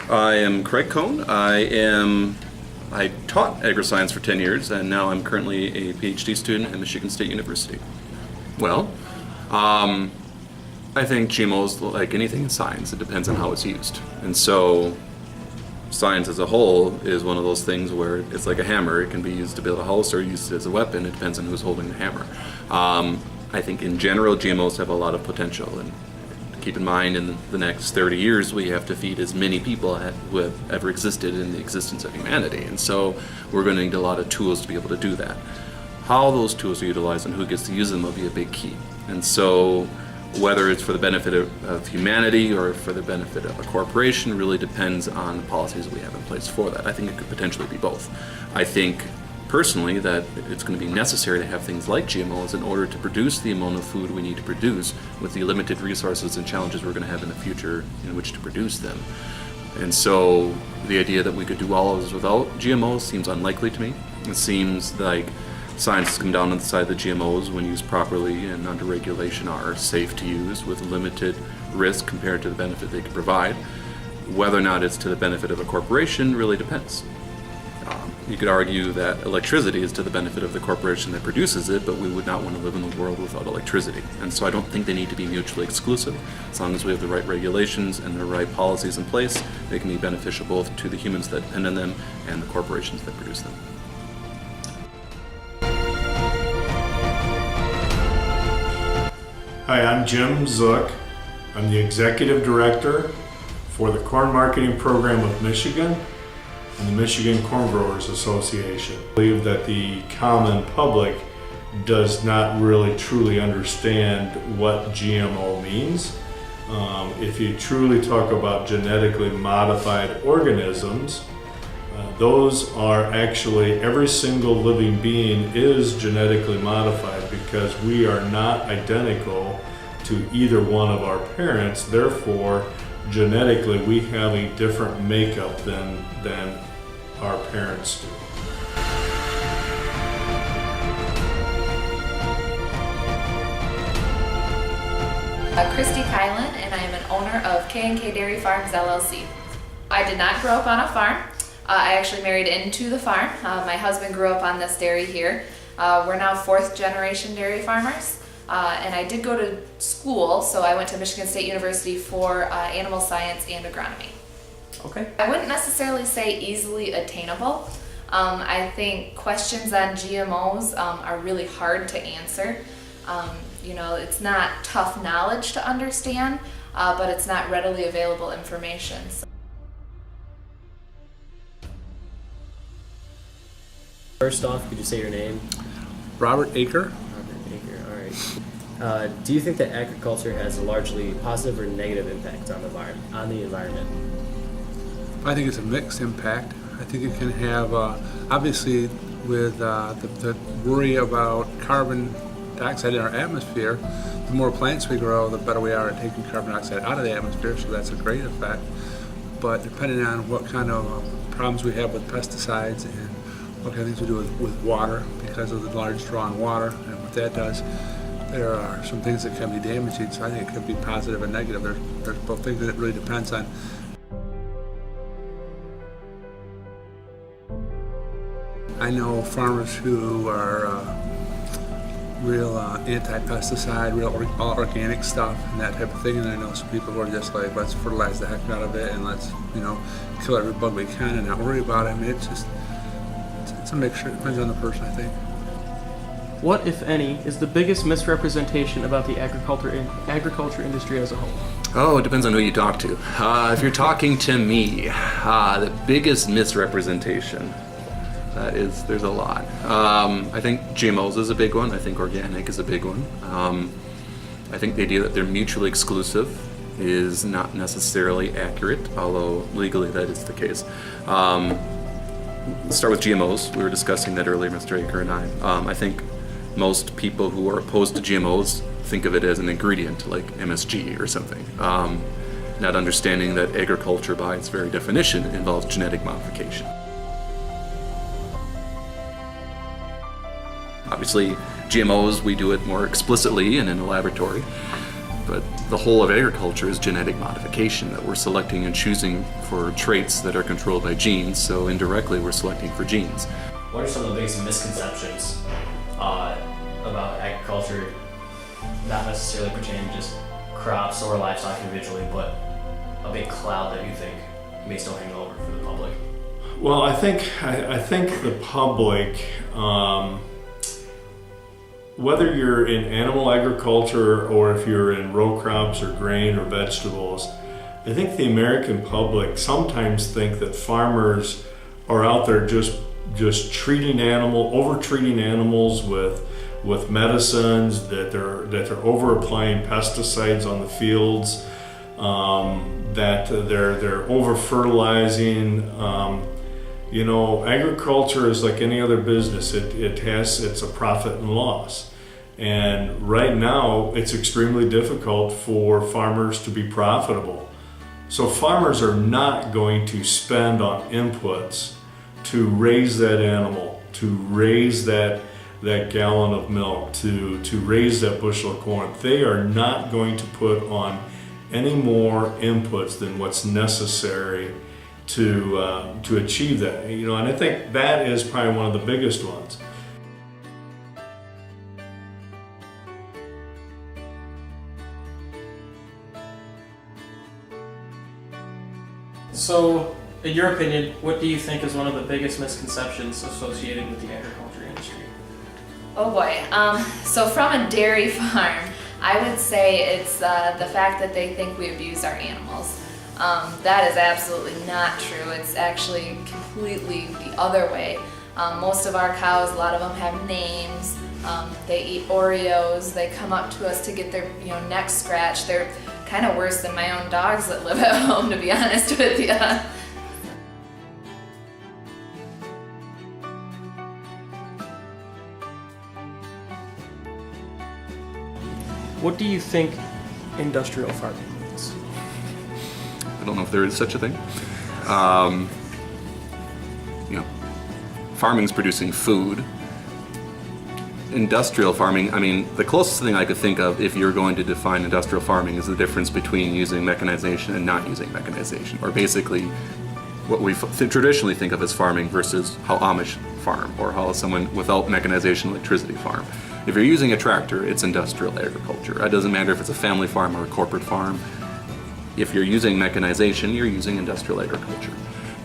I am Craig Cohn. I taught agri-science for 10 years, and now I'm currently a PhD student at Michigan State University. Well, I think GMOs, like anything in science, it depends on how it's used. And so science as a whole is one of those things where it's like a hammer. It can be used to build a house or used as a weapon. It depends on who's holding the hammer. I think in general GMOs have a lot of potential, and keep in mind in the next 30 years we have to feed as many people who have ever existed in the existence of humanity, and so we're going to need a lot of tools to be able to do that. How those tools are utilized and who gets to use them will be a big key. And so whether it's for the benefit of humanity or for the benefit of a corporation really depends on the policies we have in place for that. I think it could potentially be both. I think personally that it's going to be necessary to have things like GMOs in order to produce the amount of food we need to produce with the limited resources and challenges we're going to have in the future in which to produce them. And so the idea that we could do all of this without GMOs seems unlikely to me. It seems like science has come down on the side that GMOs, when used properly and under regulation, are safe to use with limited risk compared to the benefit they could provide. Whether or not it's to the benefit of a corporation really depends. You could argue that electricity is to the benefit of the corporation that produces it, but we would not want to live in a world without electricity. And so I don't think they need to be mutually exclusive. As long as we have the right regulations and the right policies in place, they can be beneficial both to the humans that depend on them and the corporations that produce them. Hi, I'm Jim Zook. I'm the Executive Director for the Corn Marketing Program of Michigan and the Michigan Corn Growers Association. I believe that the common public does not really truly understand what GMO means. If you truly talk about genetically modified organisms, those are actually, every single living being is genetically modified because we are not identical to either one of our parents. Therefore, genetically, we have a different makeup than our parents do. Christy Kylan, and I am an owner of K&K Dairy Farms LLC. I did not grow up on a farm. I actually married into the farm. My husband grew up on this dairy here. We're now fourth generation dairy farmers. And I did go to school, so I went to Michigan State University for animal science and agronomy. Okay. I wouldn't necessarily say easily attainable. I think questions on GMOs are really hard to answer. It's not tough knowledge to understand, but it's not readily available information. First off, could you say your name? Robert Aker. Robert Aker, all right. Do you think that agriculture has a largely positive or negative impact on the environment? I think it's a mixed impact. I think it can have, obviously, with the worry about carbon dioxide in our atmosphere, the more plants we grow, the better we are at taking carbon dioxide out of the atmosphere, so that's a great effect. But depending on what kind of problems we have with pesticides and what kind of things we do with water, because of the large draw on water and what that does, there are some things that can be damaging, so I think it could be positive and negative. There's both things that it really depends on. I know farmers who are real anti-pesticide, all organic stuff and that type of thing, and I know some people who are just like, let's fertilize the heck out of it and let's kill every bug we can and not worry about it. I mean, it's a mixture. It depends on the person, I think. What, if any, is the biggest misrepresentation about the agriculture industry as a whole? Oh, it depends on who you talk to. If you're talking to me, the biggest misrepresentation, there's a lot. I think GMOs is a big one. I think organic is a big one. I think the idea that they're mutually exclusive is not necessarily accurate, although legally that is the case. Let's start with GMOs. We were discussing that earlier, Mr. Aker and I. I think most people who are opposed to GMOs think of it as an ingredient like MSG or something, not understanding that agriculture by its very definition involves genetic modification. Obviously, GMOs, we do it more explicitly and in a laboratory, but the whole of agriculture is genetic modification, that we're selecting and choosing for traits that are controlled by genes, so indirectly we're selecting for genes. What are some of the biggest misconceptions about agriculture, not necessarily pertaining to just crops or livestock individually, but a big cloud that you think may still hang over for the public? Well, I think the public, whether you're in animal agriculture or if you're in row crops or grain or vegetables, I think the American public sometimes think that farmers are out there just over-treating animals with medicines, that they're over-applying pesticides on the fields, that they're over-fertilizing. Agriculture is like any other business. It's a profit and loss. And right now, it's extremely difficult for farmers to be profitable. So farmers are not going to spend on inputs to raise that animal, to raise that gallon of milk, to raise that bushel of corn. They are not going to put on any more inputs than what's necessary to achieve that. And I think that is probably one of the biggest ones. So, in your opinion, what do you think is one of the biggest misconceptions associated with the agriculture industry? Oh boy. So from a dairy farm, I would say it's the fact that they think we abuse our animals. That is absolutely not true. It's actually completely the other way. Most of our cows, a lot of them have names. They eat Oreos. They come up to us to get their necks scratched. They're kind of worse than my own dogs that live at home, to be honest with you. What do you think industrial farming means? I don't know if there is such a thing. Farming's producing food. Industrial farming, the closest thing I could think of if you're going to define industrial farming is the difference between using mechanization and not using mechanization, or basically what we traditionally think of as farming versus how Amish farm, or how someone without mechanization electricity farm. If you're using a tractor, it's industrial agriculture. It doesn't matter if it's a family farm or a corporate farm. If you're using mechanization, you're using industrial agriculture.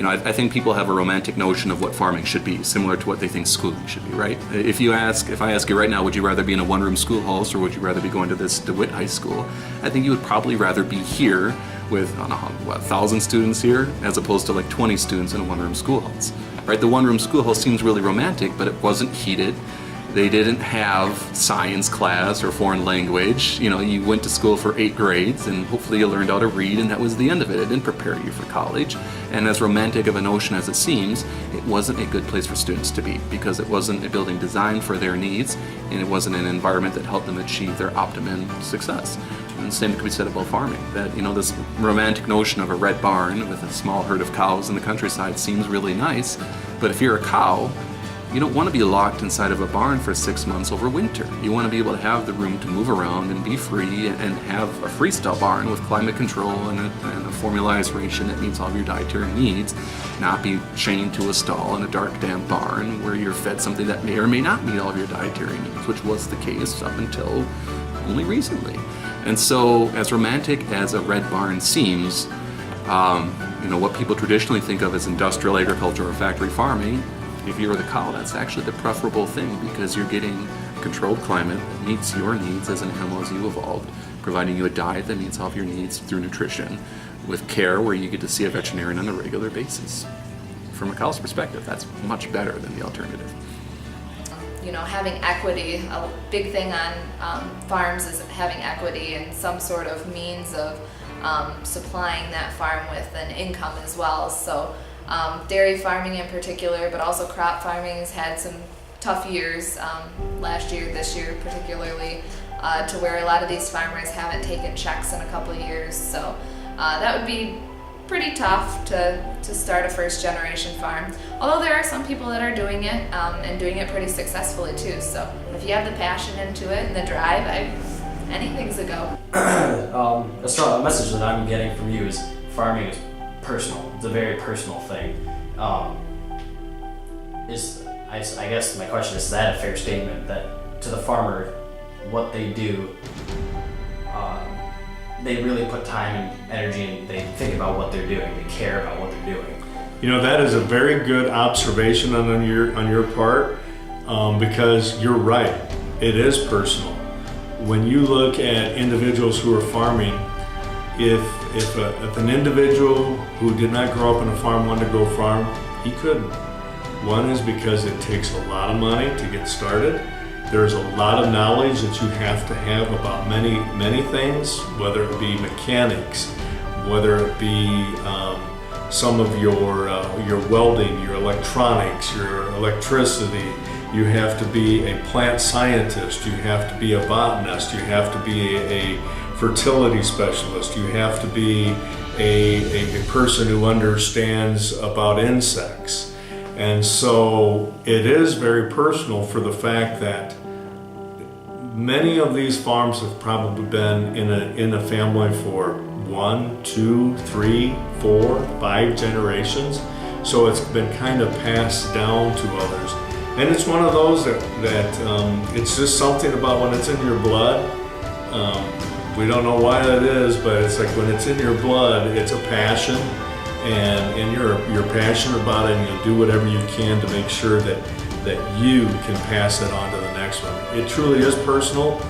I think people have a romantic notion of what farming should be, similar to what they think schooling should be, right? If I ask you right now, would you rather be in a one-room schoolhouse or would you rather be going to this DeWitt High School? I think you would probably rather be here with, 1,000 students here, as opposed to like 20 students in a one-room schoolhouse, right? The one-room schoolhouse seems really romantic, but it wasn't heated. They didn't have science class or foreign language. You went to school for 8 grades and hopefully you learned how to read, and that was the end of it. It didn't prepare you for college. And as romantic of a notion as it seems, it wasn't a good place for students to be, because it wasn't a building designed for their needs, and it wasn't an environment that helped them achieve their optimum success. And the same could be said about farming, that this romantic notion of a red barn with a small herd of cows in the countryside seems really nice, but if you're a cow, you don't want to be locked inside of a barn for 6 months over winter. You want to be able to have the room to move around and be free, and have a freestyle barn with climate control and a formalized ration that meets all of your dietary needs, not be chained to a stall in a dark, damp barn where you're fed something that may or may not meet all of your dietary needs, which was the case up until only recently. And so, as romantic as a red barn seems, what people traditionally think of as industrial agriculture or factory farming, if you're the cow, that's actually the preferable thing, because you're getting a controlled climate that meets your needs as an animal as you evolved, providing you a diet that meets all of your needs through nutrition, with care where you get to see a veterinarian on a regular basis. From a cow's perspective, that's much better than the alternative. Having equity, a big thing on farms is having equity and some sort of means of supplying that farm with an income as well. So dairy farming in particular, but also crop farming has had some tough years last year, this year particularly, to where a lot of these farmers haven't taken checks in a couple of years. So that would be pretty tough to start a first generation farm. Although there are some people that are doing it and doing it pretty successfully too. So if you have the passion into it and the drive, anything's a go. A message that I'm getting from you is farming is personal. It's a very personal thing. I guess my question is that a fair statement that to the farmer, what they do, they really put time and energy and they think about what they're doing. They care about what they're doing. You know, that is a very good observation on your part, because you're right. It is personal. When you look at individuals who are farming, if an individual who did not grow up on a farm wanted to go farm, he couldn't. One is because it takes a lot of money to get started. There's a lot of knowledge that you have to have about many things, whether it be mechanics, whether it be some of your welding, your electronics, your electricity. You have to be a plant scientist, you have to be a botanist, you have to be a fertility specialist, you have to be a person who understands about insects. And so it is very personal for the fact that many of these farms have probably been in a family for 1, 2, 3, 4, 5 generations. So it's been kind of passed down to others. And it's one of those that it's just something about when it's in your blood. We don't know why that is, but it's like when it's in your blood, it's a passion, and you're passionate about it, and you'll do whatever you can to make sure that you can pass it on to the next one. It truly is personal,